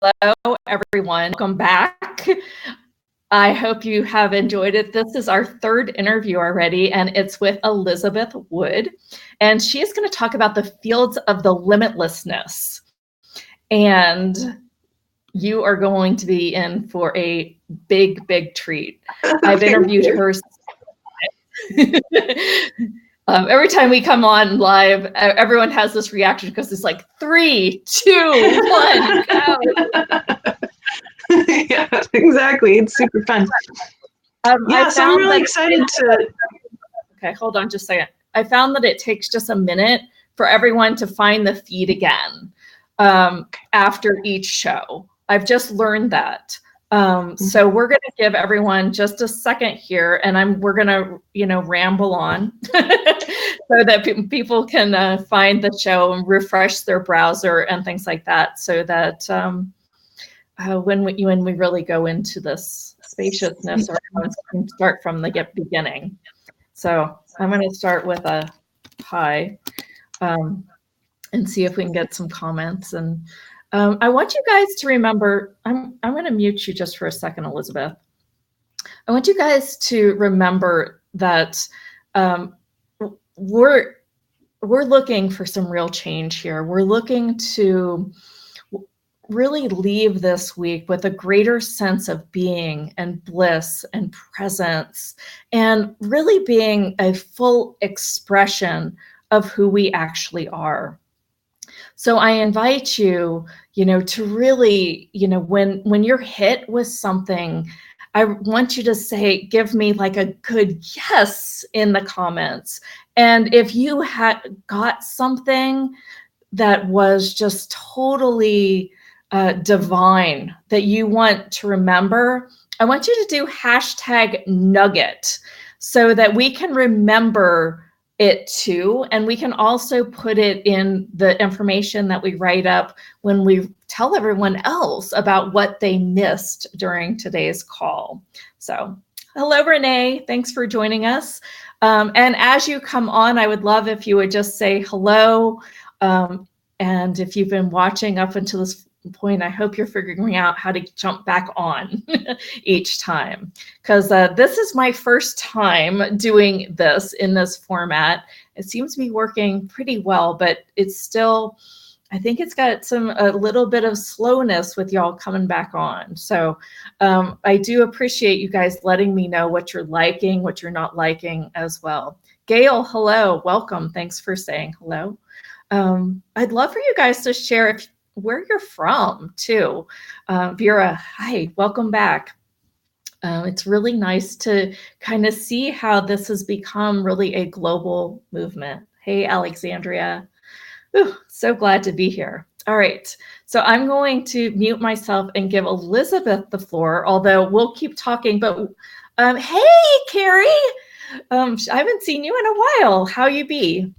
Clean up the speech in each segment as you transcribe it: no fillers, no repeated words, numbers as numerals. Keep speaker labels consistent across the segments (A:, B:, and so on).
A: Hello, everyone. Welcome back. I hope you have enjoyed it. This is our third interview already, and it's with Elizabeth Wood. And she is going to talk about the fields of the limitlessness. And you are going to be in for a big, big treat. I've interviewed her. Every time we come on live, everyone has this reaction because it's like 3, 2, 1, go.
B: Yeah, exactly. It's super fun. So I'm really excited to.
A: Okay, hold on just a second. I found that it takes just a minute for everyone to find the feed again after each show. I've just learned that. So we're going to give everyone just a second here, and we're going to, ramble on so that people can find the show and refresh their browser and things like that, so that when we really go into this spaciousness, everyone can start from the beginning. So I'm going to start with a hi and see if we can get some comments. And I want you guys to remember, I'm going to mute you just for a second, Elizabeth. I want you guys to remember that we're looking for some real change here. We're looking to really leave this week with a greater sense of being and bliss and presence, and really being a full expression of who we actually are. So I invite you, to really, when you're hit with something, I want you to give me like a good yes in the comments. And if you had got something that was just totally divine that you want to remember, I want you to do #nugget so that we can remember it too. And we can also put it in the information that we write up when we tell everyone else about what they missed during today's call. So hello, Renee. Thanks for joining us. And as you come on, I would love if you would just say hello. And if you've been watching up until this point, I hope you're figuring out how to jump back on each time, because this is my first time doing this in this format. It seems to be working pretty well, but it's still, I think it's got a little bit of slowness with y'all coming back on. So I do appreciate you guys letting me know what you're liking, what you're not liking as well. Gail, hello, welcome. Thanks for saying hello. I'd love for you guys to share where you're from too. Vera, hi, welcome back. It's really nice to kind of see how this has become really a global movement. Hey, Alexandria. Ooh, so glad to be here. All right, so I'm going to mute myself and give Elizabeth the floor, although we'll keep talking. But hey, Carrie, I haven't seen you in a while. How you be?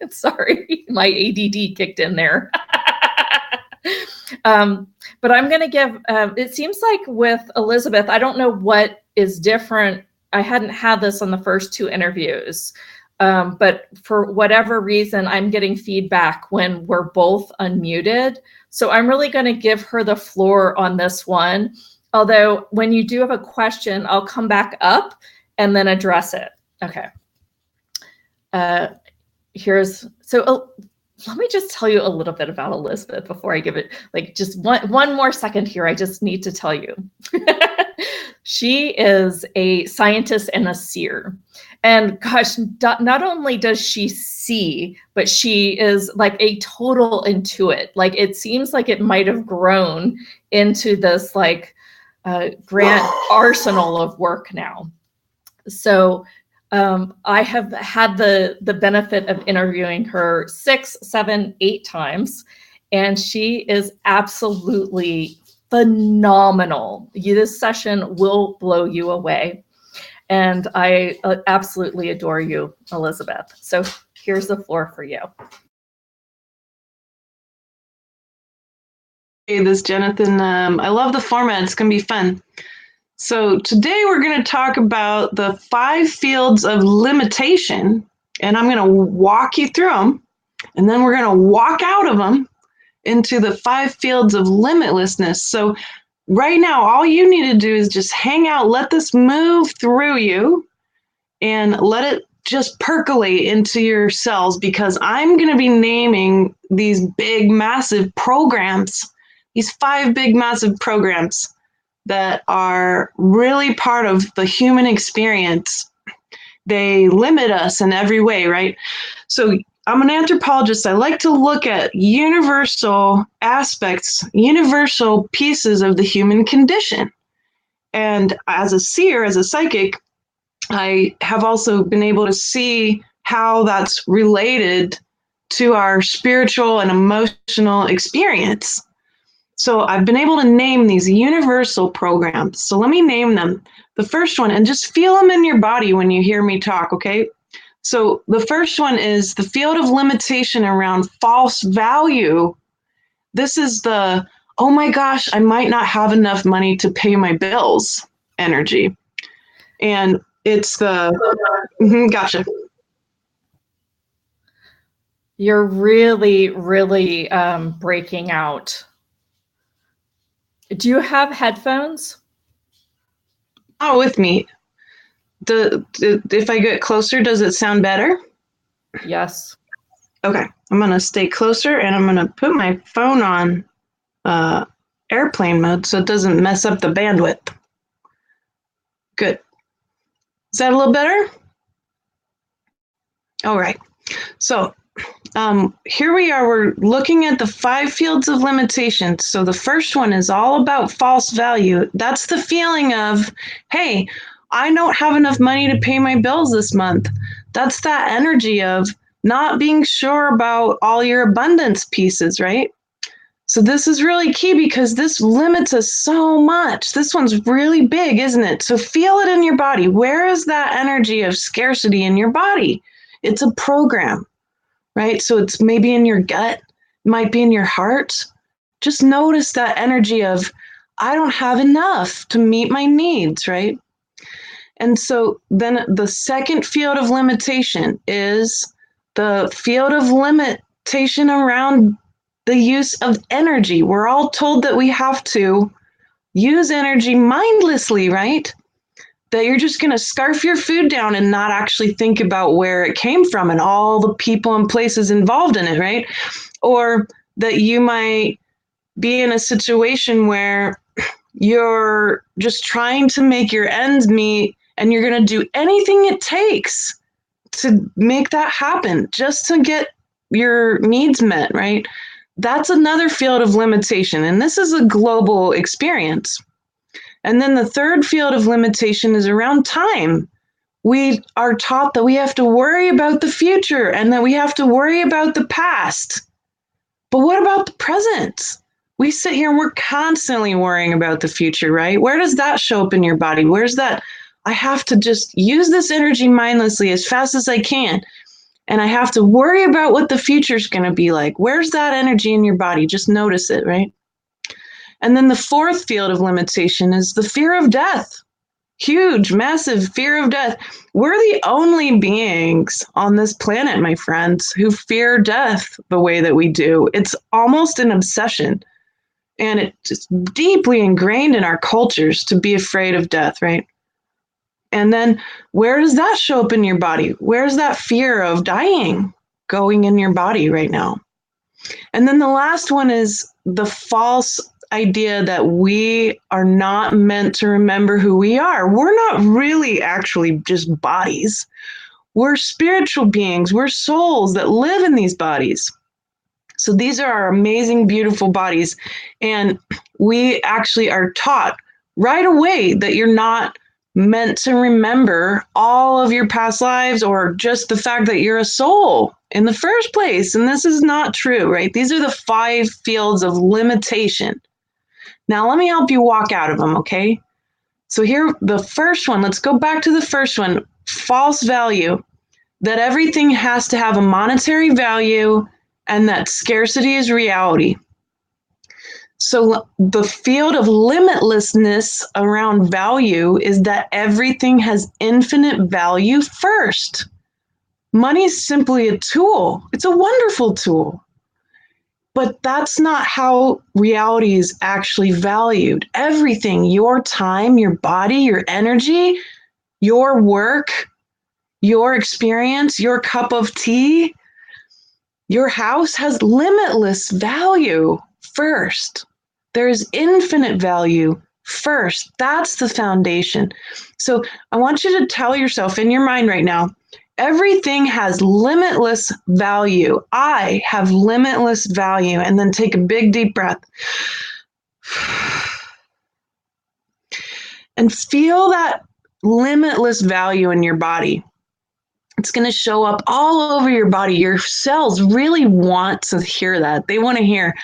A: Sorry, my ADD kicked in there. But I'm going to give, it seems like with Elizabeth, I don't know what is different. I hadn't had this on the first 2 interviews, but for whatever reason, I'm getting feedback when we're both unmuted. So I'm really going to give her the floor on this one. Although when you do have a question, I'll come back up and then address it. Okay. Let me just tell you a little bit about Elizabeth before I give it, like, just one more second here. I just need to tell you. She is a scientist and a seer. And gosh, not only does she see, but she is like a total intuit. Like, it seems like it might have grown into this like grand arsenal of work now. So I have had the benefit of interviewing her 6, 7, 8 times, and she is absolutely phenomenal. This session will blow you away, and I absolutely adore you, Elizabeth. So here's the floor for you.
B: Hey, this is Jeneth, and I love the format. It's going to be fun. So today we're going to talk about the 5 fields of limitation, and I'm going to walk you through them, and then we're going to walk out of them, into the 5 fields of limitlessness. So right now, all you need to do is just hang out, let this move through you, and let it just percolate into your cells, because I'm going to be naming these big, massive programs, these 5 big, massive programs that are really part of the human experience. They limit us in every way, right? So I'm an anthropologist. I like to look at universal aspects, universal pieces of the human condition. And as a seer, as a psychic, I have also been able to see how that's related to our spiritual and emotional experience. So I've been able to name these universal programs. So let me name them. The first one, and just feel them in your body when you hear me talk, okay? So the first one is the field of limitation around false value. This is the, oh my gosh, I might not have enough money to pay my bills energy. And it's the, gotcha.
A: You're really, really breaking out. Do you have headphones?
B: Not with me. If I get closer, does it sound better?
A: Yes.
B: Okay, I'm going to stay closer, and I'm going to put my phone on airplane mode so it doesn't mess up the bandwidth. Good. Is that a little better? All right. So here we are. We're looking at the 5 fields of limitations. So the first one is all about false value. That's the feeling of, hey, I don't have enough money to pay my bills this month. That's that energy of not being sure about all your abundance pieces, right? So this is really key because this limits us so much. This one's really big, isn't it? So feel it in your body. Where is that energy of scarcity in your body? It's a program, right? So it's maybe in your gut, it might be in your heart. Just notice that energy of, I don't have enough to meet my needs, right? And so then the second field of limitation is the field of limitation around the use of energy. We're all told that we have to use energy mindlessly, right? That you're just going to scarf your food down and not actually think about where it came from and all the people and places involved in it, right? Or that you might be in a situation where you're just trying to make your ends meet and you're going to do anything it takes to make that happen just to get your needs met, right? That's another field of limitation. And this is a global experience. And then the third field of limitation is around time. We are taught that we have to worry about the future and that we have to worry about the past. But what about the present? We sit here and we're constantly worrying about the future, right? Where does that show up in your body? Where's that? I have to just use this energy mindlessly as fast as I can. And I have to worry about what the future is going to be like. Where's that energy in your body? Just notice it, right? And then the fourth field of limitation is the fear of death. Huge, massive fear of death. We're the only beings on this planet, my friends, who fear death the way that we do. It's almost an obsession. And it's just deeply ingrained in our cultures to be afraid of death, right? And then where does that show up in your body? Where's that fear of dying going in your body right now? And then the last one is the false idea that we are not meant to remember who we are. We're not really actually just bodies. We're spiritual beings. We're souls that live in these bodies. So these are our amazing, beautiful bodies. And we actually are taught right away that you're not meant to remember all of your past lives or just the fact that you're a soul in the first place. And this is not true, right? These are the 5 fields of limitation. Now, let me help you walk out of them, okay? So here, the first one, let's go back to the first one, false value, that everything has to have a monetary value and that scarcity is reality. So the field of limitlessness around value is that everything has infinite value first. Money is simply a tool. It's a wonderful tool. But that's not how reality is actually valued. Everything, your time, your body, your energy, your work, your experience, your cup of tea, your house has limitless value first. There is infinite value first. That's the foundation. So I want you to tell yourself in your mind right now, everything has limitless value. I have limitless value. And then take a big deep breath and feel that limitless value in your body. It's going to show up all over your body. Your cells really want to hear that. They want to hear,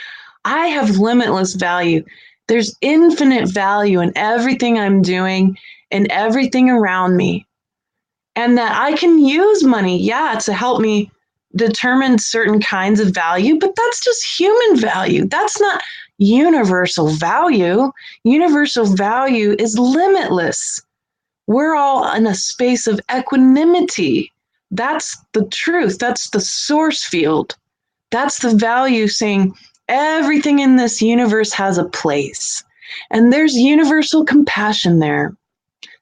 B: I have limitless value. There's infinite value in everything I'm doing and everything around me. And that I can use money, to help me determine certain kinds of value, but that's just human value. That's not universal value. Universal value is limitless. We're all in a space of equanimity. That's the truth. That's the source field. That's the value saying everything in this universe has a place. And there's universal compassion there.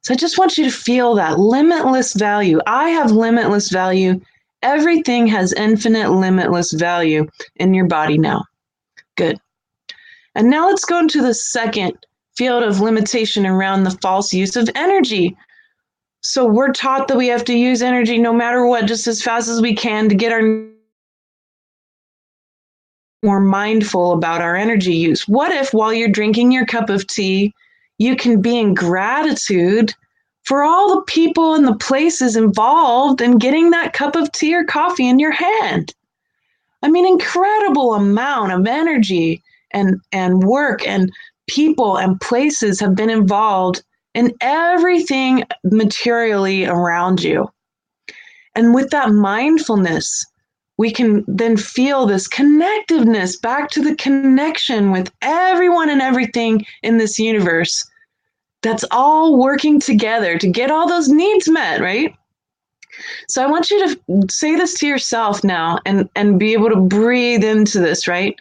B: So I just want you to feel that limitless value. I have limitless value. Everything has infinite, limitless value in your body now. Good. And now let's go into the second field of limitation around the false use of energy. So we're taught that we have to use energy no matter what, just as fast as we can to get our more mindful about our energy use. What if while you're drinking your cup of tea, you can be in gratitude for all the people and the places involved in getting that cup of tea or coffee in your hand? I mean, incredible amount of energy and work and people and places have been involved in everything materially around you. And with that mindfulness, we can then feel this connectiveness back to the connection with everyone and everything in this universe that's all working together to get all those needs met, right? So I want you to say this to yourself now and be able to breathe into this, right?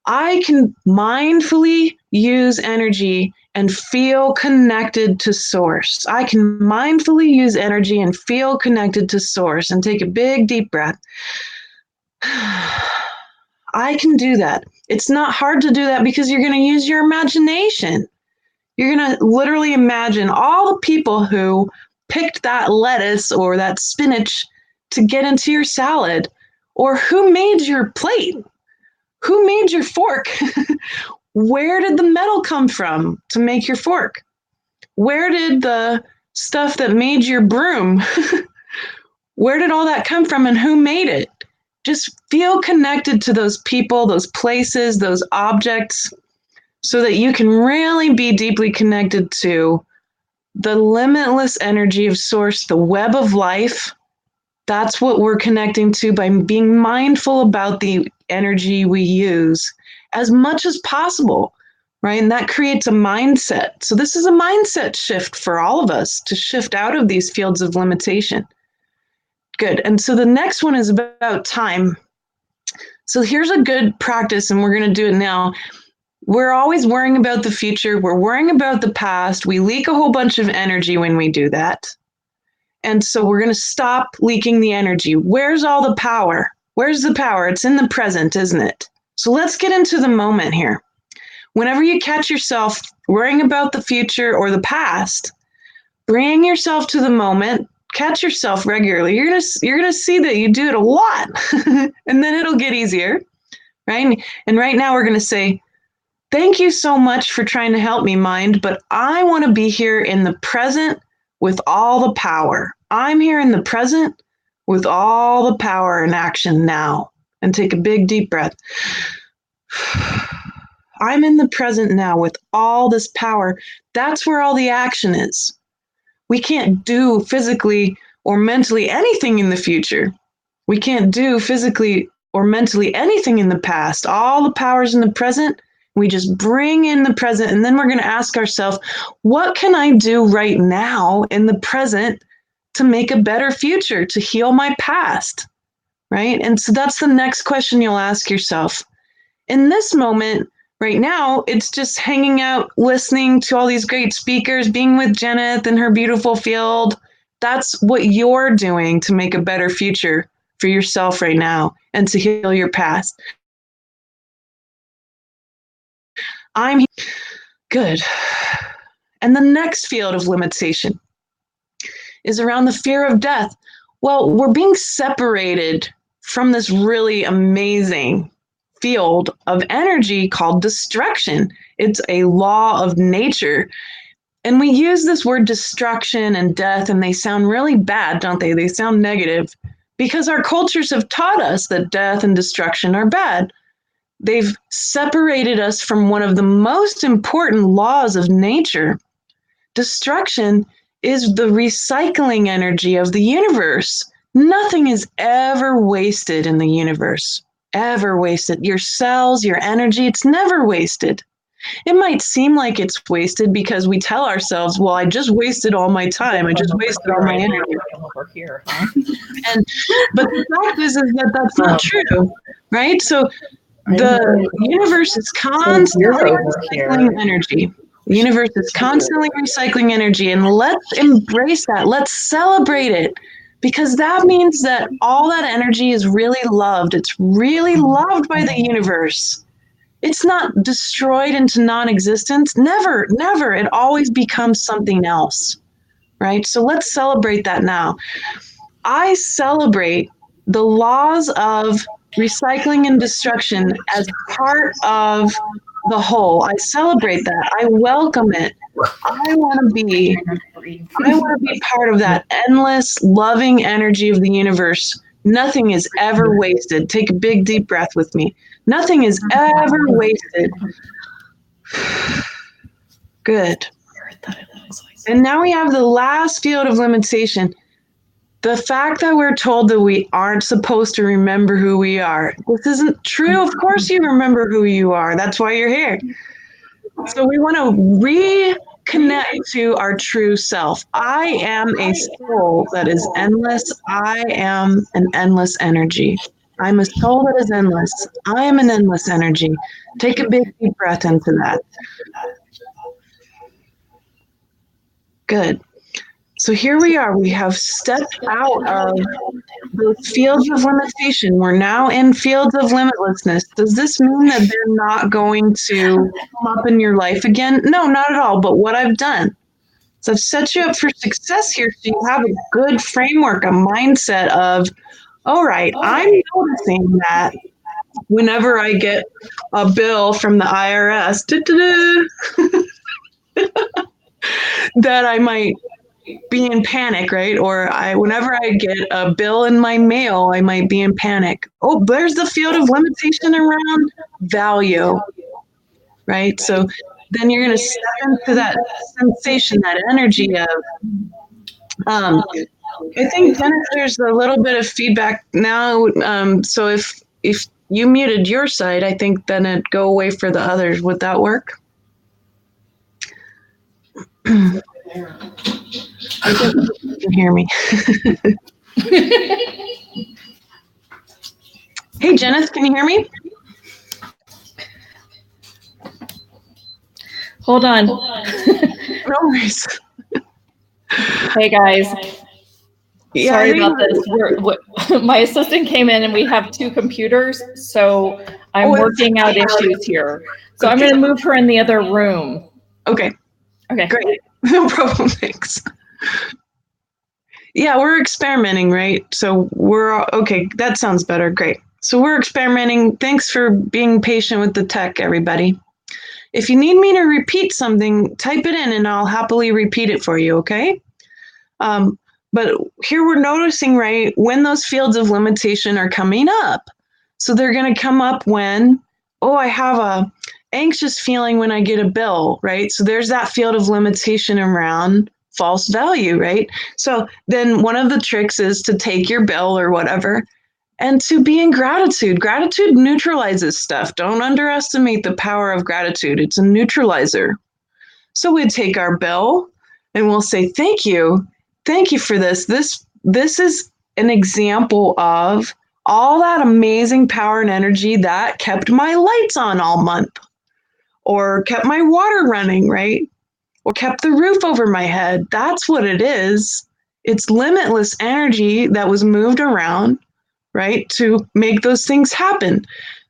B: I can mindfully use energy and feel connected to source. I can mindfully use energy and feel connected to source, and take a big deep breath. I can do that. It's not hard to do that because you're going to use your imagination. You're going to literally imagine all the people who picked that lettuce or that spinach to get into your salad, or who made your plate, who made your fork. Where did the metal come from to make your fork? Where did the stuff that made your broom, where did all that come from and who made it? Just feel connected to those people, those places, those objects, so that you can really be deeply connected to the limitless energy of source, the web of life. That's what we're connecting to by being mindful about the energy we use as much as possible, right? And that creates a mindset. So this is a mindset shift for all of us to shift out of these fields of limitation. Good. And so the next one is about time. So here's a good practice, and we're going to do it now. We're always worrying about the future. We're worrying about the past. We leak a whole bunch of energy when we do that. And so we're going to stop leaking the energy. Where's all the power? Where's the power? It's in the present, isn't it? So let's get into the moment here. Whenever you catch yourself worrying about the future or the past, bring yourself to the moment. Catch yourself regularly. You're gonna see that you do it a lot, and then it'll get easier, right? And right now we're gonna say, thank you so much for trying to help me, mind, but I want to be here in the present with all the power. I'm here in the present with all the power and action now. And take a big deep breath. I'm in the present now with all this power. That's where all the action is. We can't do physically or mentally anything in the future. We can't do physically or mentally anything in the past. All the power's in the present. We just bring in the present, and then we're going to ask ourselves, what can I do right now in the present to make a better future, to heal my past, right? And so that's the next question you'll ask yourself. in this moment, right now, it's just hanging out, listening to all these great speakers, being with Jeneth in her beautiful field. That's what you're doing to make a better future for yourself right now and to heal your past. I'm good. And the next field of limitation is around the fear of death. Well, we're being separated from this really amazing field of energy called destruction. It's a law of nature. And we use this word destruction and death, and they sound really bad, don't they? They sound negative because our cultures have taught us that death and destruction are bad. They've separated us from one of the most important laws of nature. Destruction is the recycling energy of the universe. Nothing is ever wasted in the universe, ever wasted. Your cells, your energy, it's never wasted. It might seem like it's wasted because we tell ourselves, well, I just wasted all my time. I just wasted all my energy.
A: Over here, huh?
B: But the fact is that that's not true, right? So the universe is constantly recycling energy. The universe is constantly recycling energy, and let's embrace that. Let's celebrate it, because that means that all that energy is really loved. It's really loved by the universe. It's not destroyed into non-existence. Never, never. It always becomes something else, right? So let's celebrate that now. I celebrate the laws of recycling and destruction as part of the whole. I celebrate that. I welcome it. I want to be part of that endless, loving energy of the universe. Nothing is ever wasted. Take a big, deep breath with me. Nothing is ever wasted. Good. And now we have the last field of limitation. The fact that we're told that we aren't supposed to remember who we are. This isn't true. Of course you remember who you are. That's why you're here. So we want to reconnect to our true self. I am a soul that is endless. I am an endless energy. I'm a soul that is endless. I am an endless energy. Take a big deep breath into that. Good. So here we are. We have stepped out of those fields of limitation. We're now in fields of limitlessness. Does this mean that they're not going to come up in your life again? No, not at all. But what I've done is I've set you up for success here, so you have a good framework, a mindset of, all right, I'm noticing that whenever I get a bill from the IRS, that I might be in panic, right? Or whenever I get a bill in my mail, I might be in panic. Oh, there's the field of limitation around value, right? So then you're going to step into that sensation, that energy of, I think, Jeneth, there's a little bit of feedback now. So if you muted your side, I think then it'd go away for the others. Would that work? I think you can hear me. Hey, Jeneth, can you hear me?
A: Hold on.
B: No worries.
A: Hey, guys. Yeah, sorry about this. My assistant came in and we have two computers, so I'm working out issues here. So okay. I'm going to move her in the other room.
B: Okay.
A: Okay.
B: Great. No problem. Thanks. Yeah, we're experimenting, right? So we're okay. That sounds better. Great. So we're experimenting. Thanks for being patient with the tech, everybody. If you need me to repeat something, type it in and I'll happily repeat it for you, okay? But here we're noticing, right, when those fields of limitation are coming up. So they're going to come up when, oh, I have a anxious feeling when I get a bill, right? So there's that field of limitation around false value, right? So then one of the tricks is to take your bill or whatever and to be in gratitude. Gratitude neutralizes stuff. Don't underestimate the power of gratitude. It's a neutralizer. So we'd take our bill and we'll say, thank you. Thank you for this. This is an example of all that amazing power and energy that kept my lights on all month, or kept my water running, right? Or kept the roof over my head. That's what it is. It's limitless energy that was moved around, right, to make those things happen.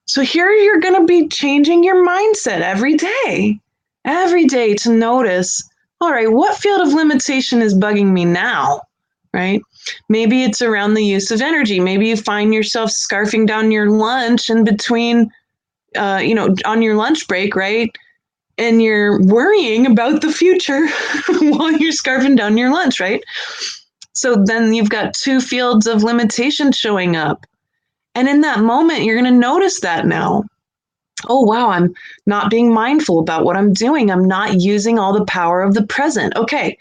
B: So here you're going to be changing your mindset every day to notice, all right, what field of limitation is bugging me now, right? Maybe it's around the use of energy. Maybe you find yourself scarfing down your lunch in between, on your lunch break, right? And you're worrying about the future while you're scarfing down your lunch, right? So then you've got two fields of limitation showing up. And in that moment, you're going to notice that now. Oh, wow, I'm not being mindful about what I'm doing. I'm not using all the power of the present. Okay.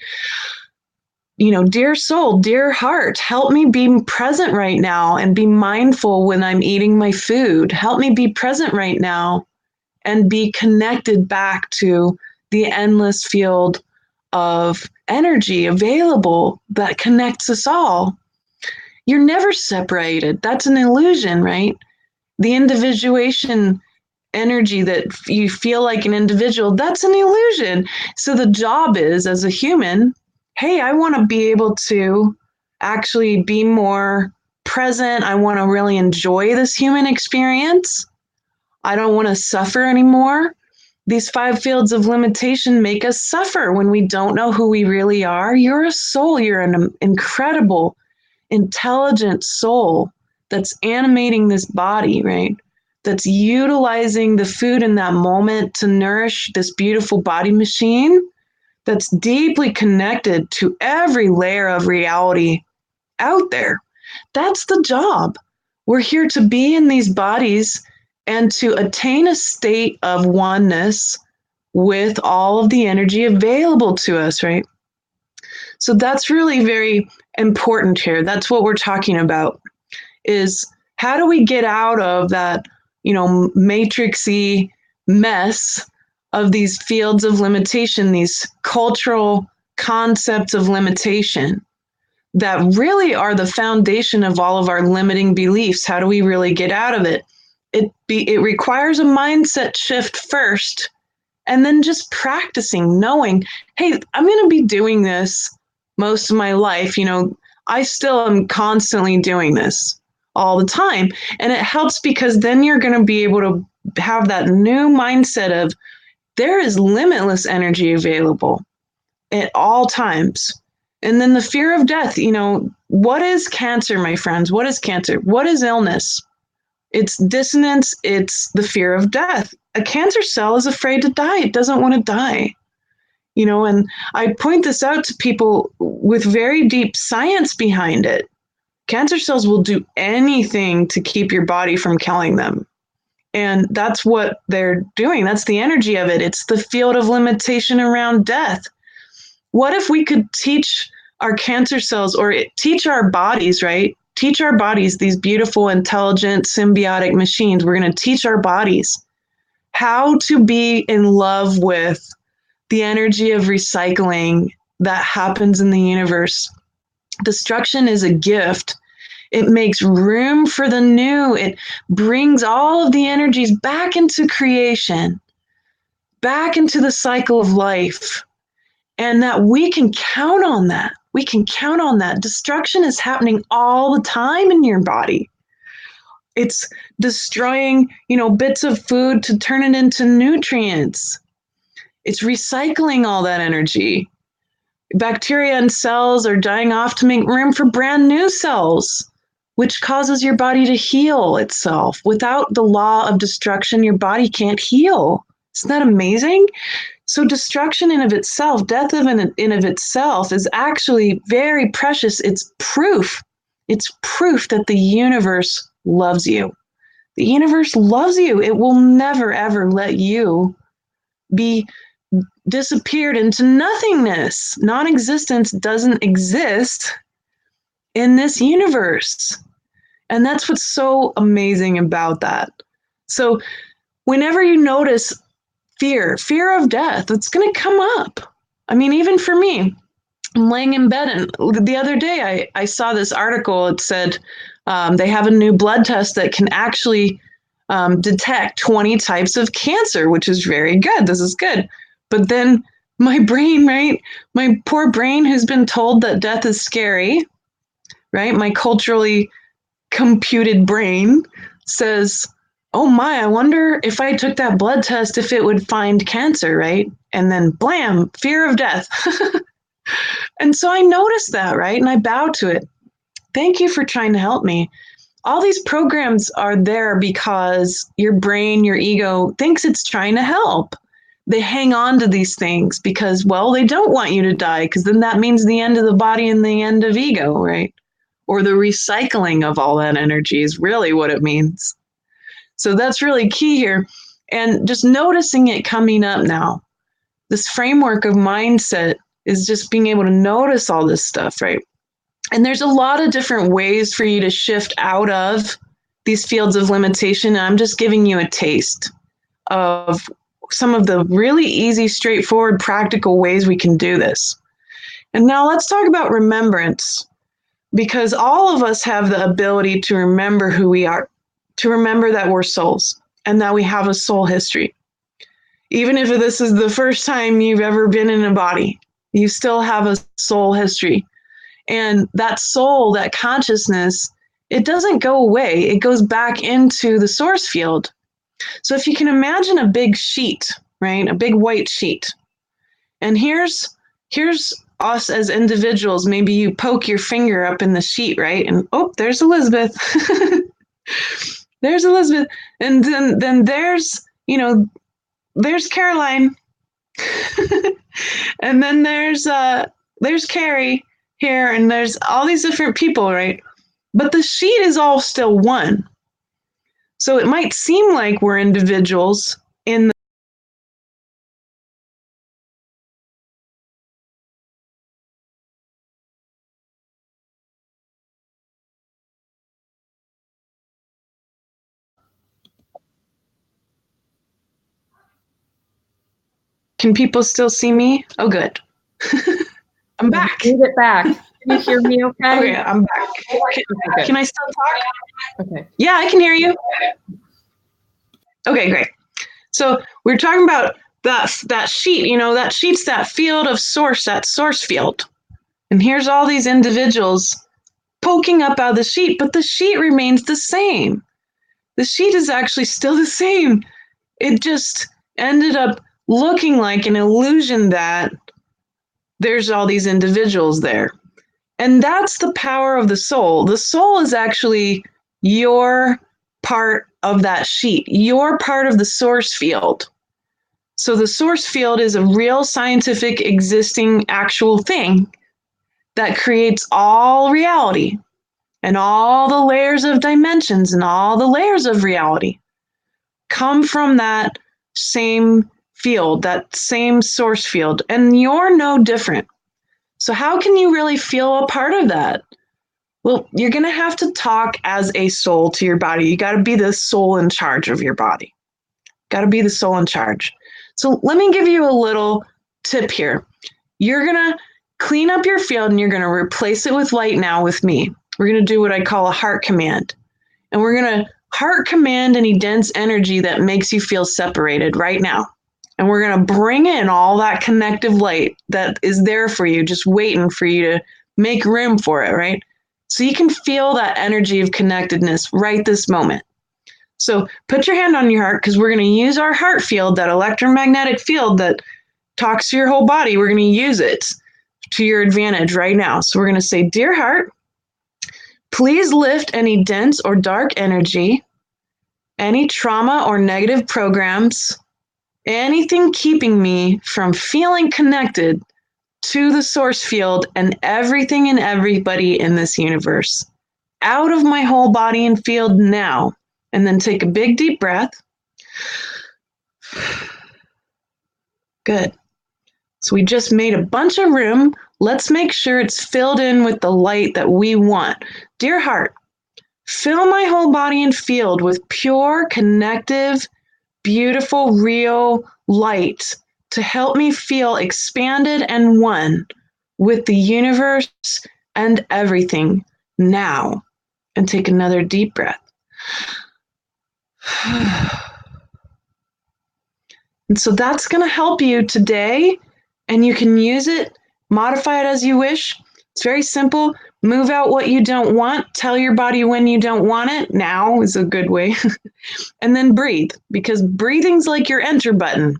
B: Dear soul, dear heart, help me be present right now and be mindful when I'm eating my food. Help me be present right now and be connected back to the endless field of energy available that connects us all. You're never separated. That's an illusion, right? The individuation energy that you feel like an individual, that's an illusion. So the job is, as a human, hey, I want to be able to actually be more present. I want to really enjoy this human experience. I don't want to suffer anymore. These five fields of limitation make us suffer when we don't know who we really are. You're a soul. You're an incredible, intelligent soul that's animating this body, right? That's utilizing the food in that moment to nourish this beautiful body machine that's deeply connected to every layer of reality out there. That's the job. We're here to be in these bodies and to attain a state of oneness with all of the energy available to us, right? So that's really very important here. That's what we're talking about, is how do we get out of that, matrixy mess of these fields of limitation, these cultural concepts of limitation that really are the foundation of all of our limiting beliefs. How do we really get out of it? It requires a mindset shift first, and then just practicing, knowing, hey, I'm going to be doing this most of my life. I still am constantly doing this all the time. And it helps because then you're going to be able to have that new mindset of there is limitless energy available at all times. And then the fear of death, what is cancer, my friends? What is cancer? What is illness? It's dissonance. It's the fear of death. A cancer cell is afraid to die. It doesn't want to die. And I point this out to people with very deep science behind it. Cancer cells will do anything to keep your body from killing them. And that's what they're doing. That's the energy of it. It's the field of limitation around death. What if we could teach our cancer cells, or teach our bodies, right? Teach our bodies, these beautiful, intelligent, symbiotic machines. We're going to teach our bodies how to be in love with the energy of recycling that happens in the universe. Destruction is a gift. It makes room for the new. It brings all of the energies back into creation, back into the cycle of life. And that we can count on that. We can count on that. Destruction is happening all the time in your body. It's destroying, bits of food to turn it into nutrients. It's recycling all that energy. Bacteria and cells are dying off to make room for brand new cells, which causes your body to heal itself. Without the law of destruction, your body can't heal. Isn't that amazing? So destruction in of itself, death in of itself is actually very precious. It's proof. It's proof that the universe loves you. The universe loves you. It will never, ever let you be disappeared into nothingness. Non-existence doesn't exist in this universe. And that's what's so amazing about that. So whenever you notice fear of death, it's going to come up. I mean, even for me, I'm laying in bed, and the other day I saw this article. It said, They have a new blood test that can actually detect 20 types of cancer, which is very good. This is good. But then my brain, right? My poor brain, who's been told that death is scary, right? My culturally computed brain says, oh my, I wonder if I took that blood test, if it would find cancer, right? And then blam, fear of death. And so I noticed that, right? And I bow to it. Thank you for trying to help me. All these programs are there because your brain, your ego thinks it's trying to help. They hang on to these things because, well, they don't want you to die, because then that means the end of the body and the end of ego, right? Or the recycling of all that energy is really what it means. So that's really key here. And just noticing it coming up now, this framework of mindset is just being able to notice all this stuff, right? And there's a lot of different ways for you to shift out of these fields of limitation. And I'm just giving you a taste of some of the really easy, straightforward, practical ways we can do this. And now let's talk about remembrance, because all of us have the ability to remember who we are, to remember that we're souls and that we have a soul history. Even if this is the first time you've ever been in a body, you still have a soul history. And that soul, that consciousness, it doesn't go away. It goes back into the source field. So if you can imagine a big sheet, right? A big white sheet. And here's us as individuals. Maybe you poke your finger up in the sheet, right? And oh, there's Elizabeth. There's Elizabeth. And then there's, there's Caroline. And then there's Carrie here, and there's all these different people, right? But the sheet is all still one. So it might seem like we're individuals in the Can people still see me? Oh, good. I'm back.
A: Move it back. Can you hear me okay?
B: Okay, I'm back. Can I still talk?
A: Okay.
B: Yeah, I can hear you. Okay, great. So we're talking about that sheet, that sheet's that field of source, that source field. And here's all these individuals poking up out of the sheet, but the sheet remains the same. The sheet is actually still the same. It just ended up looking like an illusion that there's all these individuals there. And that's the power of the soul. The soul is actually your part of that sheet, your part of the source field. So the source field is a real scientific existing actual thing that creates all reality and all the layers of dimensions and all the layers of reality come from that same field, that same source field. And you're no different. So how can you really feel a part of that? Well, you're going to have to talk as a soul to your body. You got to be the soul in charge of your body. Got to be the soul in charge. So let me give you a little tip here. You're going to clean up your field and you're going to replace it with light now with me. We're going to do what I call a heart command. And we're going to heart command any dense energy that makes you feel separated right now. And we're going to bring in all that connective light that is there for you, just waiting for you to make room for it, right? So you can feel that energy of connectedness right this moment. So put your hand on your heart, because we're going to use our heart field, that electromagnetic field that talks to your whole body. We're going to use it to your advantage right now. So we're going to say, dear heart, please lift any dense or dark energy, any trauma or negative programs, anything keeping me from feeling connected to the source field and everything and everybody in this universe, out of my whole body and field now. And then take a big deep breath. Good. So we just made a bunch of room. Let's make sure it's filled in with the light that we want. Dear heart, fill my whole body and field with pure, connective, beautiful, real light to help me feel expanded and one with the universe and everything now. And take another deep breath. And so that's going to help you today, and you can use it, modify it as you wish. It's very simple. Move out what you don't want. Tell your body when you don't want it. Now is a good way. And then breathe, because breathing's like your enter button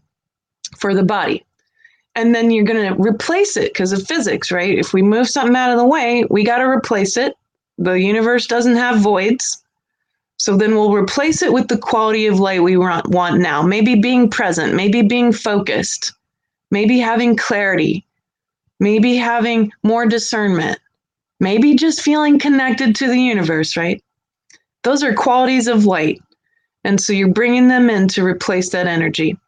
B: for the body. And then you're going to replace it because of physics, right? If we move something out of the way, we got to replace it. The universe doesn't have voids. So then we'll replace it with the quality of light we want now. Maybe being present, maybe being focused, maybe having clarity, maybe having more discernment, maybe just feeling connected to the universe, right? Those are qualities of light. And so you're bringing them in to replace that energy.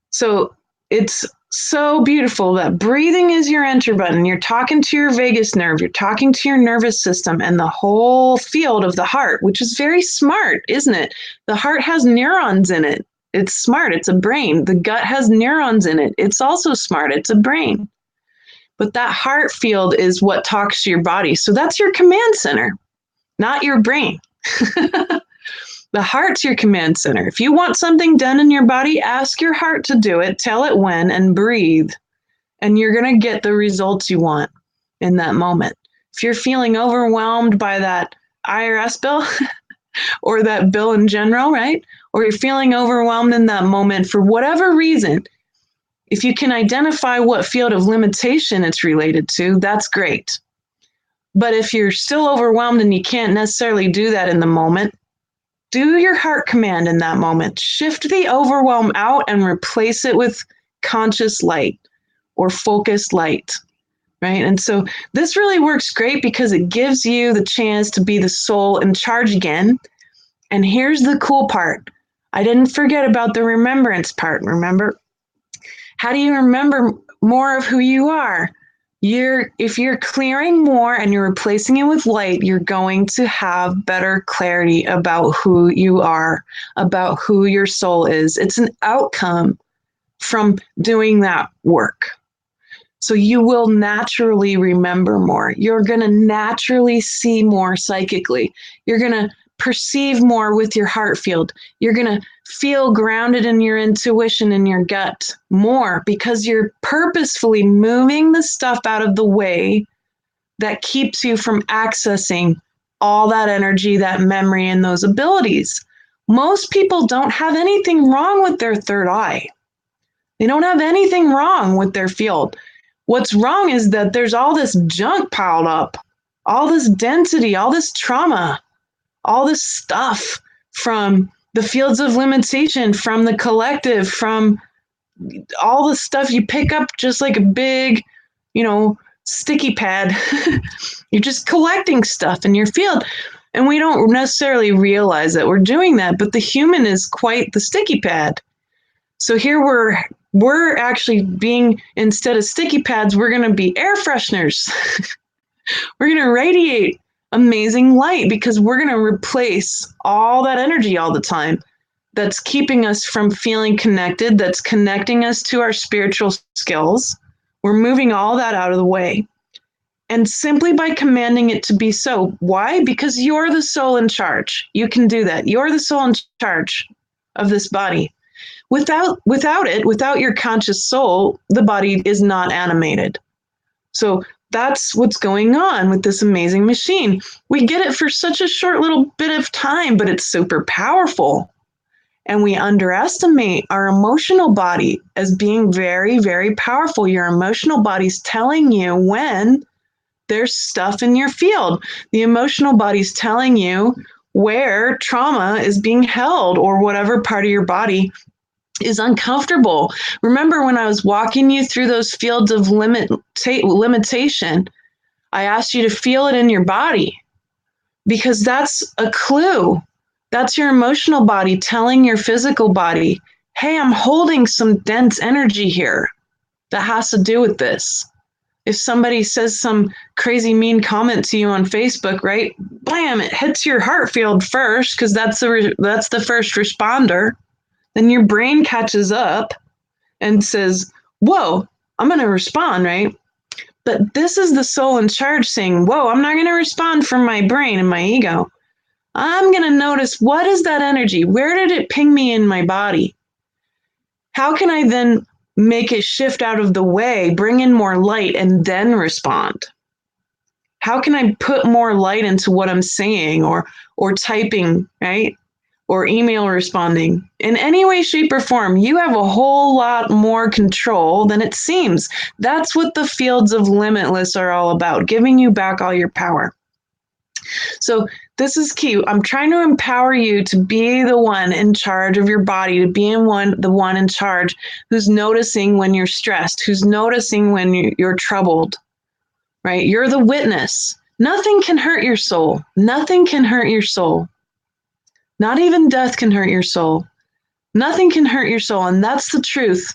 B: So it's so beautiful that breathing is your enter button. You're talking to your vagus nerve, you're talking to your nervous system and the whole field of the heart, which is very smart, isn't it? The heart has neurons in it. It's smart. It's a brain. The gut has neurons in it. It's also smart. It's a brain. But that heart field is what talks to your body. So that's your command center, not your brain. The heart's your command center. If you want something done in your body, ask your heart to do it, tell it when, and breathe. And you're going to get the results you want in that moment. If you're feeling overwhelmed by that IRS bill or that bill in general, right? Or you're feeling overwhelmed in that moment for whatever reason, if you can identify what field of limitation it's related to, that's great. But if you're still overwhelmed and you can't necessarily do that in the moment, do your heart command in that moment. Shift the overwhelm out and replace it with conscious light or focused light, right? And so this really works great because it gives you the chance to be the soul in charge again. And here's the cool part. I didn't forget about the remembrance part, remember? How do you remember more of who you are? If you're clearing more and you're replacing it with light, you're going to have better clarity about who you are, about who your soul is. It's an outcome from doing that work. So you will naturally remember more. You're going to naturally see more psychically. You're going to perceive more with your heart field. You're going to feel grounded in your intuition and your gut more because you're purposefully moving the stuff out of the way that keeps you from accessing all that energy, that memory, and those abilities. Most people don't have anything wrong with their third eye. They don't have anything wrong with their field. What's wrong is that there's all this junk piled up, all this density, all this trauma, all this stuff from the fields of limitation, from the collective, from all the stuff you pick up just like a big, sticky pad. You're just collecting stuff in your field. And we don't necessarily realize that we're doing that, but the human is quite the sticky pad. So here we're actually being, instead of sticky pads, we're going to be air fresheners. We're going to radiate amazing light because we're going to replace all that energy all the time that's keeping us from feeling connected, that's connecting us to our spiritual skills. We're moving all that out of the way. And simply by commanding it to be so. Why? Because you're the soul in charge. You can do that. You're the soul in charge of this body. Without your conscious soul, the body is not animated. So that's what's going on with this amazing machine. We get it for such a short little bit of time, but it's super powerful. And we underestimate our emotional body as being very, very powerful. Your emotional body's telling you when there's stuff in your field. The emotional body's telling you where trauma is being held or whatever part of your body is uncomfortable. Remember when I was walking you through those fields of limitation, I asked you to feel it in your body because that's a clue. That's your emotional body telling your physical body, hey, I'm holding some dense energy here that has to do with this. If somebody says some crazy mean comment to you on Facebook, right? Blam, it hits your heart field first because that's the first responder. Then your brain catches up and says, whoa, I'm going to respond, right? But this is the soul in charge saying, whoa, I'm not going to respond from my brain and my ego. I'm going to notice, what is that energy? Where did it ping me in my body? How can I then make it shift out of the way, bring in more light, and then respond? How can I put more light into what I'm saying or typing, right? Or email responding? In any way, shape, or form, you have a whole lot more control than it seems. That's what the fields of limitless are all about, giving you back all your power. So this is key. I'm trying to empower you to be the one in charge of your body, to be the one in charge who's noticing when you're stressed, who's noticing when you're troubled, right? You're the witness. Nothing can hurt your soul. Nothing can hurt your soul. Not even death can hurt your soul. Nothing can hurt your soul. And that's the truth.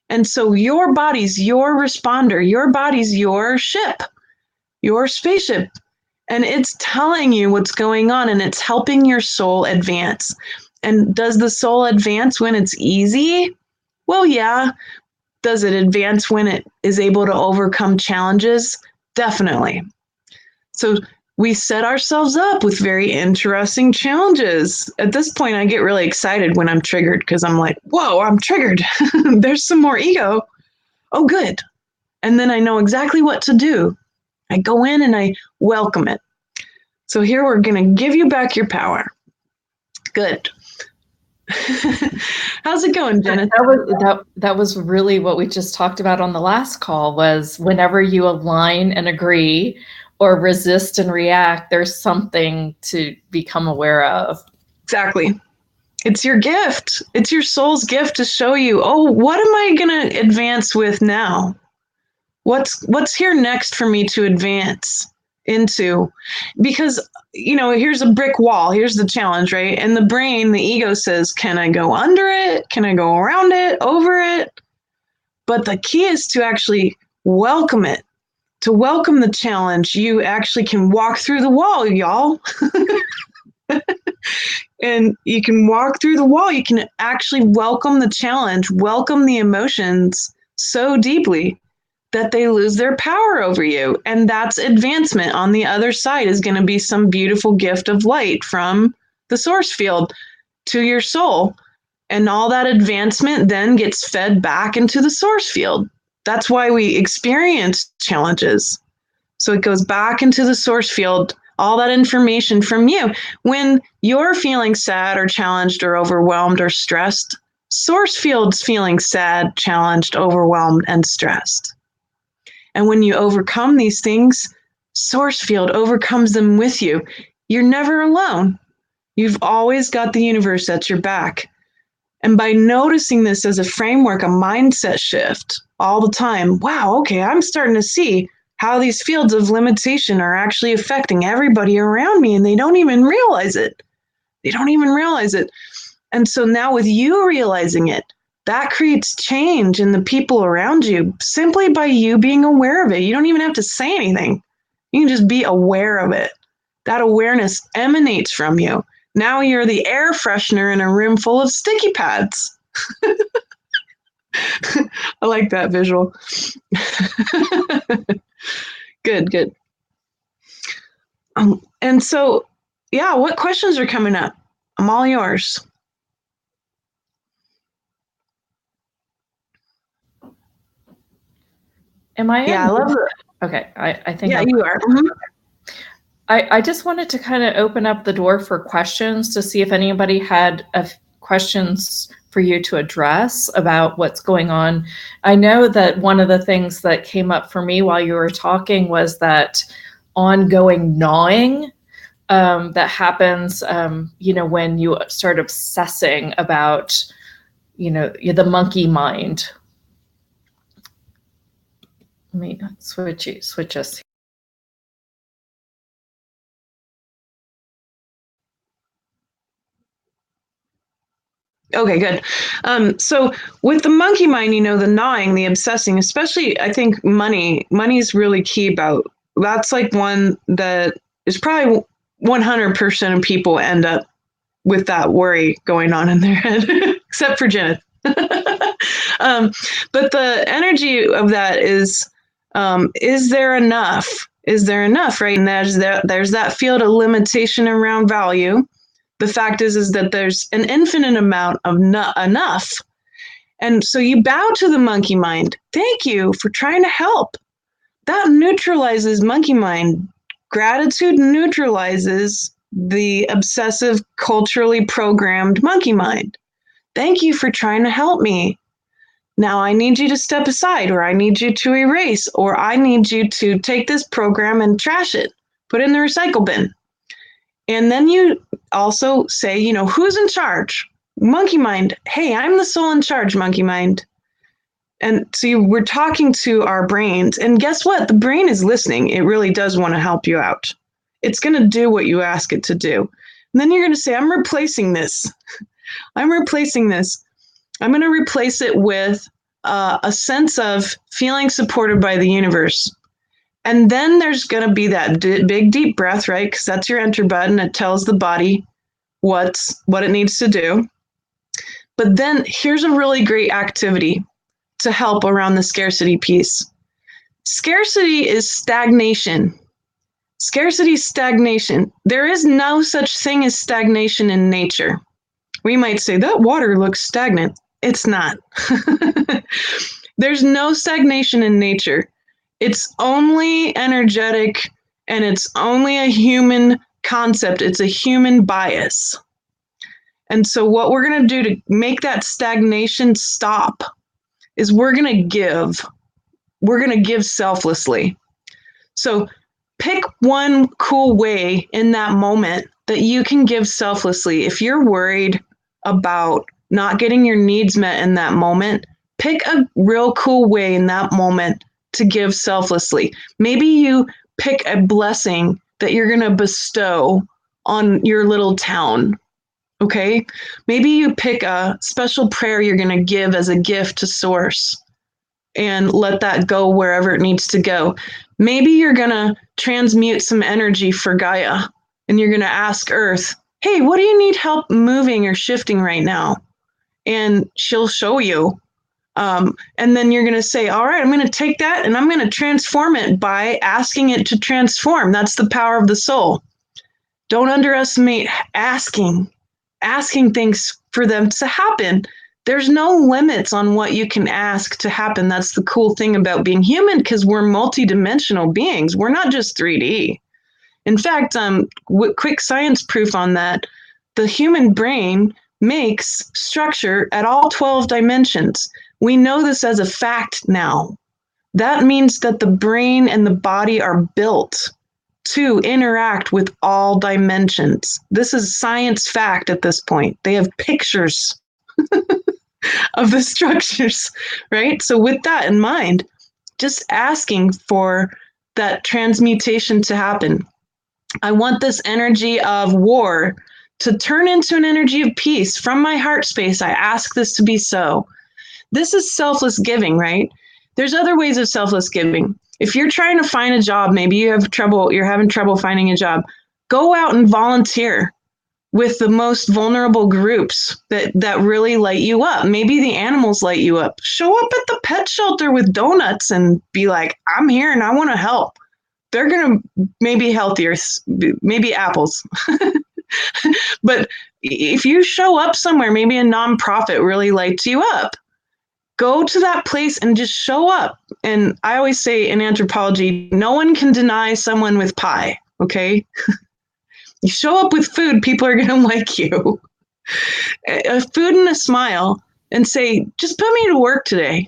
B: And so your body's your responder. Your body's your ship, your spaceship. And it's telling you what's going on, and it's helping your soul advance. And does the soul advance when it's easy? Well, yeah. Does it advance when it is able to overcome challenges? Definitely. So we set ourselves up with very interesting challenges. At this point, I get really excited when I'm triggered because I'm like, whoa, I'm triggered. There's some more ego. Oh, good. And then I know exactly what to do. I go in and I welcome it. So here we're going to give you back your power. Good. How's it going, Jeneth?
A: That was really what we just talked about on the last call, was whenever you align and agree or resist and react, there's something to become aware of.
B: Exactly. It's your gift. It's your soul's gift to show you, oh, what am I going to advance with now? What's here next for me to advance into? Because, here's a brick wall. Here's the challenge, right? And the brain, the ego says, can I go under it? Can I go around it, over it? But the key is to actually welcome it. To welcome the challenge, you actually can walk through the wall, y'all. And you can walk through the wall. You can actually welcome the challenge, welcome the emotions so deeply that they lose their power over you. And that's advancement. On the other side is going to be some beautiful gift of light from the source field to your soul. And all that advancement then gets fed back into the source field. That's why we experience challenges. So it goes back into the source field, all that information from you. When you're feeling sad or challenged or overwhelmed or stressed, source field's feeling sad, challenged, overwhelmed, and stressed. And when you overcome these things, source field overcomes them with you. You're never alone. You've always got the universe at your back. And by noticing this as a framework, a mindset shift all the time, wow, okay, I'm starting to see how these fields of limitation are actually affecting everybody around me, and they don't even realize it. They don't even realize it. And so now with you realizing it, that creates change in the people around you simply by you being aware of it. You don't even have to say anything. You can just be aware of it. That awareness emanates from you. Now you're the air freshener in a room full of sticky pads. I like that visual. Good. And so, yeah, what questions are coming up? I'm all yours.
A: Am I?
B: Yeah, I love it.
A: Okay, I think.
B: Yeah, you are. Mm-hmm.
A: I just wanted to kind of open up the door for questions to see if anybody had questions for you to address about what's going on. I know that one of the things that came up for me while you were talking was that ongoing gnawing that happens, when you start obsessing about, the monkey mind. Let me switch us.
B: Okay, good. So with the monkey mind, the gnawing, the obsessing, especially I think money's really key about, that's like one that is probably 100% of people end up with that worry going on in their head, except for Jeneth. But the energy of that is there enough? Is there enough, right? And there's that field of limitation around value. The fact is that there's an infinite amount of enough. And so you bow to the monkey mind. Thank you for trying to help. That neutralizes monkey mind. Gratitude neutralizes the obsessive, culturally programmed monkey mind. Thank you for trying to help me. Now I need you to step aside, or I need you to erase, or I need you to take this program and trash it, put it in the recycle bin. And then you also say, who's in charge? Monkey mind. Hey, I'm the soul in charge, monkey mind. And so we're talking to our brains. And guess what? The brain is listening. It really does want to help you out. It's going to do what you ask it to do. And then you're going to say, I'm replacing this. I'm replacing this. I'm going to replace it with a sense of feeling supported by the universe. And then there's going to be that big, deep breath, right? Because that's your enter button. It tells the body what it needs to do. But then here's a really great activity to help around the scarcity piece. Scarcity is stagnation. Scarcity is stagnation. There is no such thing as stagnation in nature. We might say that water looks stagnant. It's not. There's no stagnation in nature. It's only energetic, and it's only a human concept. It's a human bias. And so what we're going to do to make that stagnation stop is we're going to give. We're going to give selflessly. So pick one cool way in that moment that you can give selflessly. If you're worried about not getting your needs met in that moment, pick a real cool way in that moment to give selflessly. Maybe you pick a blessing that you're going to bestow on your little town. Okay? Maybe you pick a special prayer you're going to give as a gift to Source and let that go wherever it needs to go. Maybe you're going to transmute some energy for Gaia and you're going to ask Earth, hey, what do you need help moving or shifting right now? And she'll show you. And then you're going to say, all right, I'm going to take that and I'm going to transform it by asking it to transform. That's the power of the soul. Don't underestimate asking things for them to happen. There's no limits on what you can ask to happen. That's the cool thing about being human, because we're multidimensional beings. We're not just 3D. In fact, quick science proof on that, the human brain makes structure at all 12 dimensions. We know this as a fact now. That means that the brain and the body are built to interact with all dimensions. This is science fact at this point. They have pictures of the structures, right? So with that in mind, just asking for that transmutation to happen. I want this energy of war to turn into an energy of peace. From my heart space, I ask this to be so. This is selfless giving, right? There's other ways of selfless giving. If you're trying to find a job, maybe you're having trouble finding a job, go out and volunteer with the most vulnerable groups that really light you up. Maybe the animals light you up. Show up at the pet shelter with donuts and be like, I'm here and I want to help. They're going to maybe healthier, maybe apples. But if you show up somewhere, maybe a nonprofit really lights you up, go to that place and just show up. And I always say in anthropology, no one can deny someone with pie, okay? You show up with food, people are going to like you. A food and a smile, and say, just put me to work today.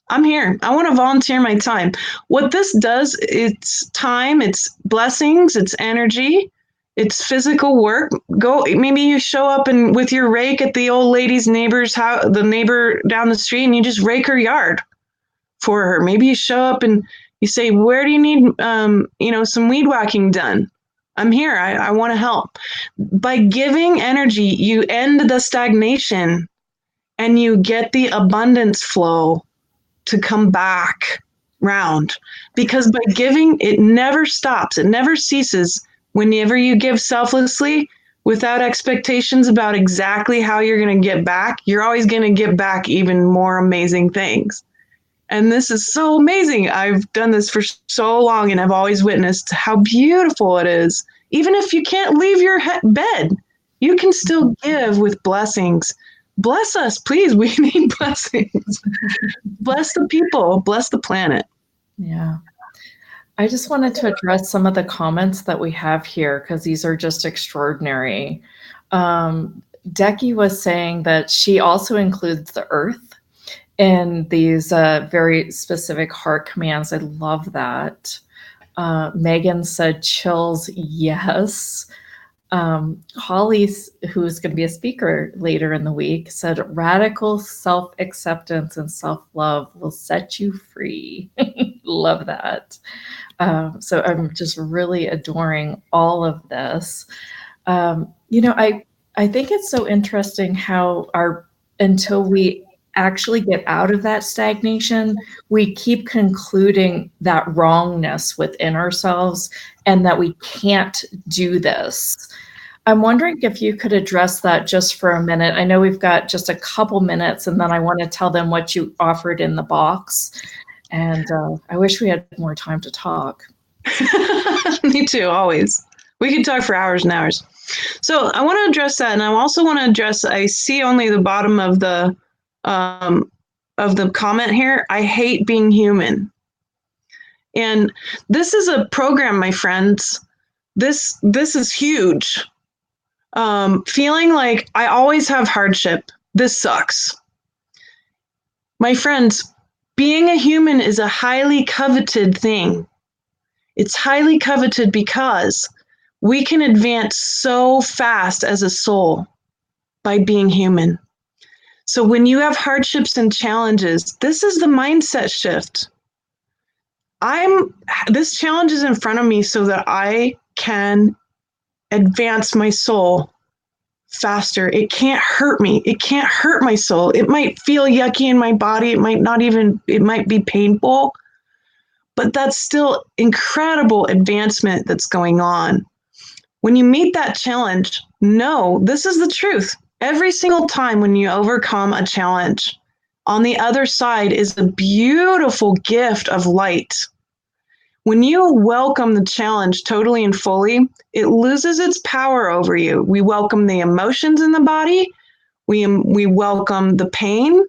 B: I'm here. I want to volunteer my time. What this does, it's time, it's blessings, it's energy, it's physical work. Go, maybe you show up and with your rake at the old lady's neighbor's house, the neighbor down the street, and you just rake her yard for her. Maybe you show up and you say, where do you need, some weed whacking done? I'm here. I want to help. By giving energy, you end the stagnation and you get the abundance flow to come back round. Because by giving, it never stops. It never ceases. Whenever you give selflessly, without expectations about exactly how you're going to get back, you're always going to get back even more amazing things. And this is so amazing. I've done this for so long and I've always witnessed how beautiful it is. Even if you can't leave your bed, you can still give with blessings. Bless us, please. We need blessings. Bless the people, bless the planet.
A: Yeah. I just wanted to address some of the comments that we have here because these are just extraordinary. Decky was saying that she also includes the earth in these very specific heart commands. I love that. Megan said chills, yes. Holly, who's going to be a speaker later in the week, said radical self-acceptance and self-love will set you free. Love that. So I'm just really adoring all of this. I think it's so interesting how until we actually get out of that stagnation, we keep concluding that wrongness within ourselves and that we can't do this. I'm wondering if you could address that just for a minute. I know we've got just a couple minutes, and then I want to tell them what you offered in the box. And I wish we had more time to talk.
B: Me too, always. We could talk for hours and hours. So I want to address that, and I also want to address. I see only the bottom of the comment here. I hate being human, and this is a program, my friends. This is huge. Feeling like I always have hardship. This sucks, my friends. Being a human is a highly coveted thing. It's highly coveted because we can advance so fast as a soul by being human. So when you have hardships and challenges, this is the mindset shift. This challenge is in front of me so that I can advance my soul faster. It can't hurt me. It can't hurt my soul. It might feel yucky in my body. It might be painful, but that's still incredible advancement that's going on. When you meet that challenge, know this is the truth. Every single time when you overcome a challenge, on the other side is a beautiful gift of light. When you welcome the challenge totally and fully, it loses its power over you. We welcome the emotions in the body. We welcome the pain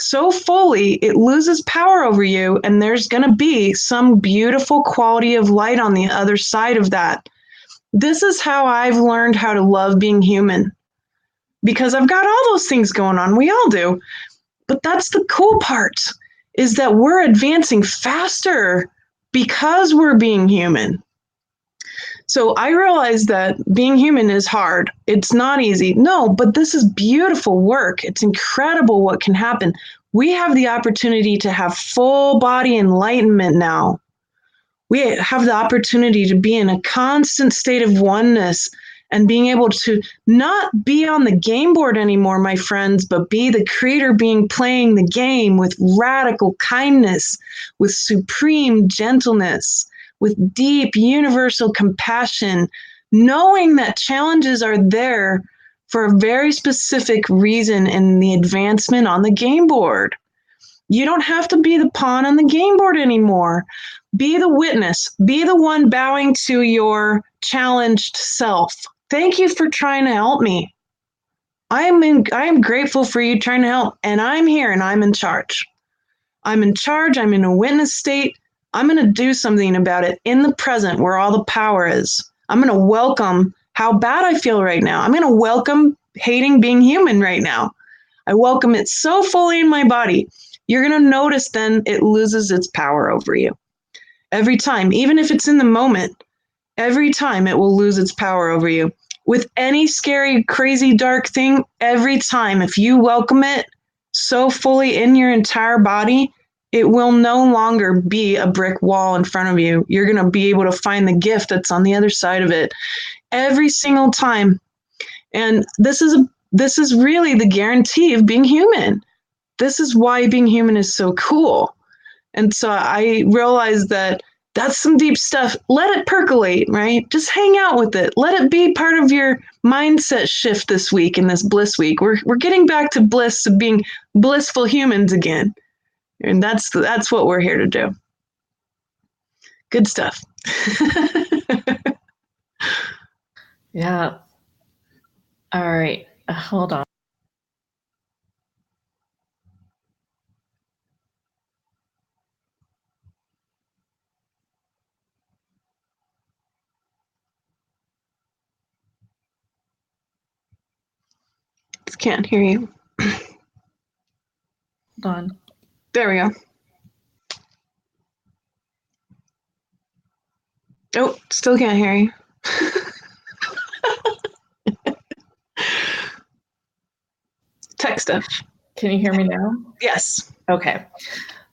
B: so fully, it loses power over you, and there's going to be some beautiful quality of light on the other side of that. This is how I've learned how to love being human, because I've got all those things going on. We all do. But that's the cool part, is that we're advancing faster because we're being human. So I realize that being human is hard. It's not easy. No, but this is beautiful work. It's incredible what can happen. We have the opportunity to have full body enlightenment now. We have the opportunity to be in a constant state of oneness and being able to not be on the game board anymore, my friends, but be the creator being playing the game with radical kindness, with supreme gentleness, with deep universal compassion, knowing that challenges are there for a very specific reason in the advancement on the game board. You don't have to be the pawn on the game board anymore. Be the witness. Be the one bowing to your challenged self. Thank you for trying to help me. I am grateful for you trying to help, and I'm here and I'm in charge. I'm in charge. I'm in a witness state. I'm going to do something about it in the present where all the power is. I'm going to welcome how bad I feel right now. I'm going to welcome hating being human right now. I welcome it so fully in my body. You're going to notice then it loses its power over you. Every time, even if it's in the moment, every time it will lose its power over you. With any scary, crazy, dark thing, every time, if you welcome it so fully in your entire body, it will no longer be a brick wall in front of you. You're going to be able to find the gift that's on the other side of it every single time. And this is really the guarantee of being human. This is why being human is so cool. And so I realized that that's some deep stuff. Let it percolate, right? Just hang out with it. Let it be part of your mindset shift this week in this bliss week. We're getting back to bliss, of being blissful humans again. And that's what we're here to do. Good stuff.
A: Yeah. All right. Hold on.
B: Can't hear you.
A: Hold on.
B: There we go. Oh, still can't hear you. Tech stuff.
A: Can you hear me now?
B: Yes.
A: Okay.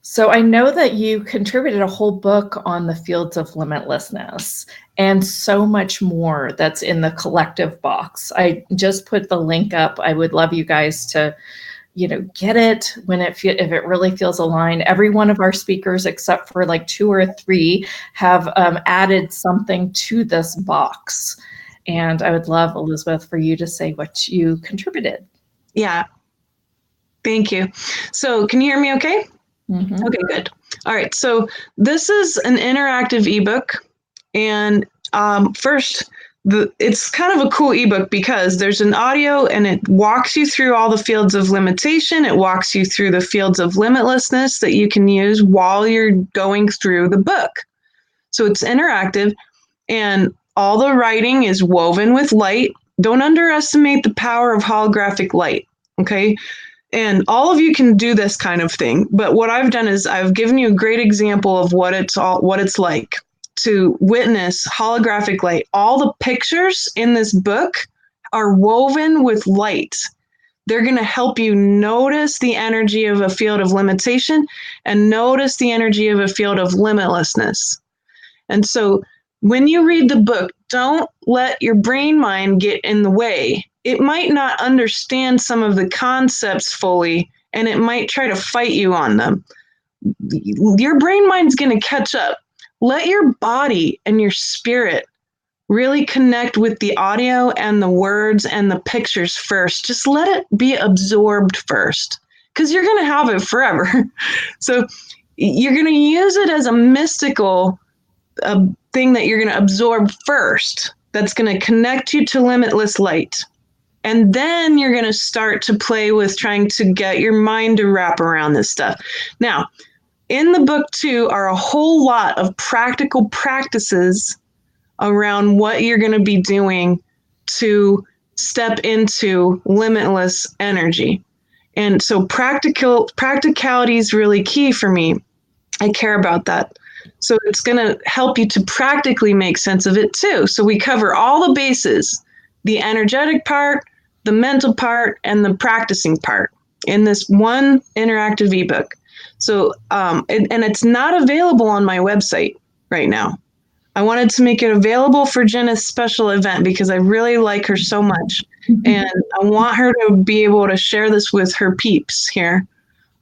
A: So I know that you contributed a whole book on the fields of limitlessness and so much more that's in the collective box. I just put the link up. I would love you guys to, get it when if it really feels aligned. Every one of our speakers, except for like 2 or 3, have added something to this box. And I would love, Elizabeth, for you to say what you contributed.
B: Yeah. Thank you. So can you hear me okay?
A: Mm-hmm.
B: Okay, good. All right. So this is an interactive ebook. And first, it's kind of a cool ebook because there's an audio and it walks you through all the fields of limitation. It walks you through the fields of limitlessness that you can use while you're going through the book. So it's interactive and all the writing is woven with light. Don't underestimate the power of holographic light. Okay. And all of you can do this kind of thing. But what I've done is I've given you a great example of what it's like to witness holographic light. All the pictures in this book are woven with light. They're going to help you notice the energy of a field of limitation and notice the energy of a field of limitlessness. And so when you read the book, don't let your brain mind get in the way. It might not understand some of the concepts fully, and it might try to fight you on them. Your brain mind's going to catch up. Let your body and your spirit really connect with the audio and the words and the pictures first. Just let it be absorbed first, because you're going to have it forever. So you're going to use it as a mystical thing that you're going to absorb first, that's going to connect you to limitless light. And then you're going to start to play with trying to get your mind to wrap around this stuff. Now, in the book, too, are a whole lot of practical practices around what you're going to be doing to step into limitless energy. And so practicality is really key for me. I care about that. So it's going to help you to practically make sense of it too. So we cover all the bases, the energetic part, the mental part, and the practicing part in this one interactive ebook. So, and it's not available on my website right now. I wanted to make it available for Jeneth's special event because I really like her so much. And I want her to be able to share this with her peeps here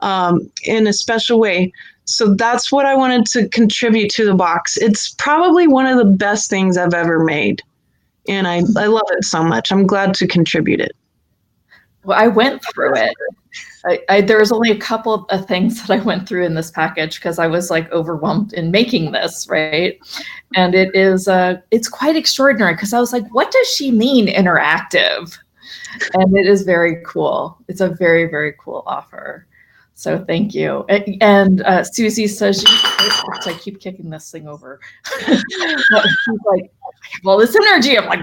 B: in a special way. So that's what I wanted to contribute to the box. It's probably one of the best things I've ever made. And I love it so much. I'm glad to contribute it.
A: Well, I went through it. There was only a couple of things that I went through in this package because I was like overwhelmed in making this, right? And it's quite extraordinary because I was like, what does she mean interactive? And it is very cool. It's a very, very cool offer. So thank you. And Susie says, I keep kicking this thing over. She's like, well, this energy. I'm like,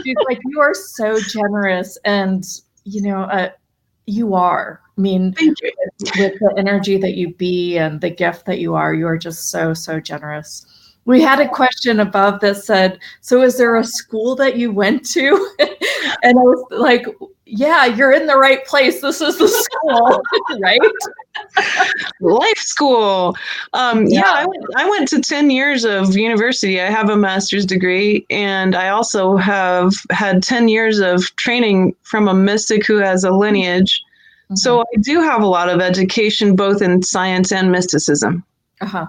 A: she's like, you are so generous. And, you are. I mean, with the energy that you be and the gift that you are just so, so generous. We had a question above that said, so is there a school that you went to? And I was like, yeah, you're in the right place. This is the school, right?
B: Life school. Yeah, I went to 10 years of university. I have a master's degree, and I also have had 10 years of training from a mystic who has a lineage. Mm-hmm. So I do have a lot of education, both in science and mysticism.
A: Uh-huh.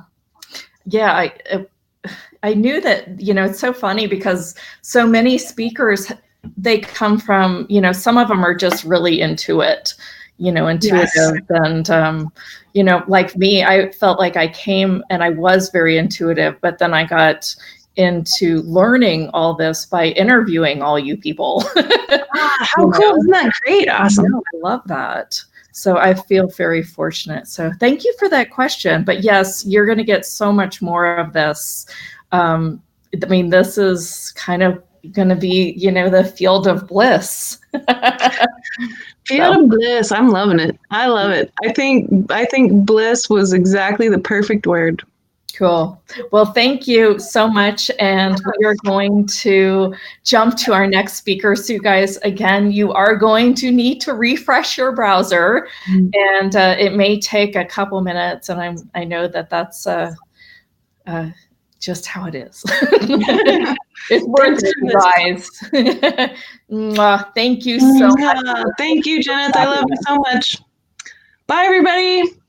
A: Yeah, I knew that, it's so funny because so many speakers, they come from, some of them are just really into it. intuitive.
B: Yes.
A: And, like me, I felt like I came and I was very intuitive, but then I got into learning all this by interviewing all you people.
B: How cool. Isn't that great? Awesome.
A: I love that. So I feel very fortunate. So thank you for that question. But yes, you're going to get so much more of this. This is kind of going to be, the field of bliss.
B: Field of bliss. I'm loving it. I love it. I think bliss was exactly the perfect word.
A: Cool. Well, thank you so much. And we are going to jump to our next speaker. So you guys, again, you are going to need to refresh your browser, and it may take a couple minutes. And I know that that's just how it is. It's worth it, guys. Thank you so much.
B: Thank you, Jeneth. I love you so much. Bye, everybody.